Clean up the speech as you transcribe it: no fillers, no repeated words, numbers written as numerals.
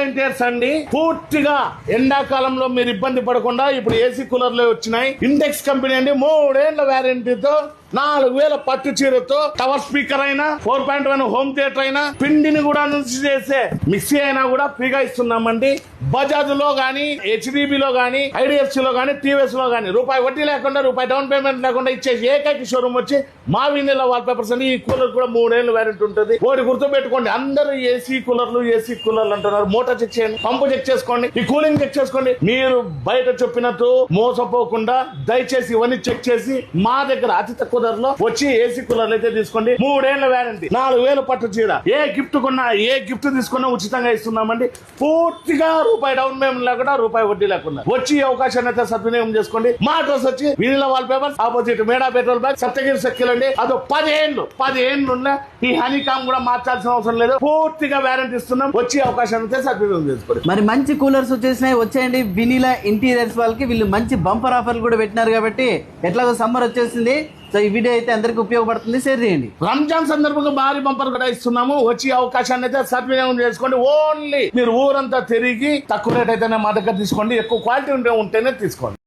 Appliances అండి. పూర్తిగా ఎండాకాలంలో మీరు ఇబ్బంది పడకుండా ఇప్పుడు ఏసీ కూలర్లు వచ్చినాయి. ఇండెక్స్ కంపెనీ అండి, 3 ఏళ్ల వ్యారంటీతో 4000 పట్టు చీరతో టవర్ స్పీకర్ అయినా 4.1 హోమ్ థియేటర్ అయినా పిండిని కూడా నుంచి చేసే మిక్సీ అయినా కూడా ఫ్రీగా ఇస్తున్నామండి. బజాజ్ లో గానీ, హెచ్డిబి లో గానీ, ఐడిఎఫ్సి లో గానీ, టీవీఎస్ లో గానీ రూపాయి వడ్డీ లేకుండా, రూపాయి డౌన్ పేమెంట్ లేకుండా ఇచ్చే ఏకైక షోరూమ్ వచ్చి మా వినిల వాల్ పేపర్స్ అని. ఈ కూలర్ కూడా 3 ఏళ్ల వ్యారంటీ ఉంటుంది. ఒకటి గుర్తు పెట్టుకోండి, అందరూ ఏసీ కూలర్లు అంటున్నారు. మోటార్ చెక్ చేయండి, పంపు చెక్ చేసుకోండి, ఈ కూలింగ్ చెక్ చేసుకోండి. మీరు బయట చెప్పినట్టు మోసపోకుండా దయచేసి ఇవన్నీ చెక్ చేసి మా దగ్గర అతి తక్కువ ధరలో వచ్చి ఏసీ కూలర్లు అయితే తీసుకోండి. 3 ఏళ్ల వ్యారంటీ, 4000 పట్టు చీర. ఏ గిఫ్ట్ కొన్నా, ఏ గిఫ్ట్ తీసుకున్నా ఉచితంగా ఇస్తున్నామండి. పూర్తిగా రూపాయి డౌన్ పేమెంట్ లేకుండా, రూపాయి వడ్డీ లేకుండా వచ్చి ఈ అవకాశాన్ని అయితే సద్వినియోగం చేసుకోండి. మా అడ్రస్ వచ్చి వినిల వాల్ పేపర్స్, ఆపోజిట్ మేడా పెట్రోల్ బ్యాంక్, సప్తగిరి సర్కిల్ అండి. అదో 10 ఏళ్ళు ఉన్న ఈ హనీకామ్ కూడా మార్చాల్సిన అవసరం లేదు. పూర్తిగా వ్యారంటీ ఇస్తున్నాం. వచ్చి అవకాశాన్ని అయితే సద్వినియోగం చేసుకోండి. మరి మంచి కూలర్స్ వచ్చేసినాయి, వచ్చేయండి వినిలా ఇంటీరియర్స్ వాళ్ళకి. వీళ్ళు మంచి బంపర్ ఆఫర్లు కూడా పెట్టినారు కాబట్టి ఎట్లాగో సమ్మర్ వచ్చేసింది. సో ఈ వీడియో అయితే అందరికి ఉపయోగపడుతుంది, షేర్ చేయండి. రంజాన్ సందర్భంగా భారీ బంపర్ కూడా ఇస్తున్నాము. వచ్చి అవకాశాన్ని అయితే సద్వినియోగం చేసుకోండి. ఓన్లీ మీరు ఊరంతా తిరిగి తక్కువ రేట్ అయితేనే మా దగ్గర తీసుకోండి. ఎక్కువ క్వాలిటీ ఉంటేనే తీసుకోండి.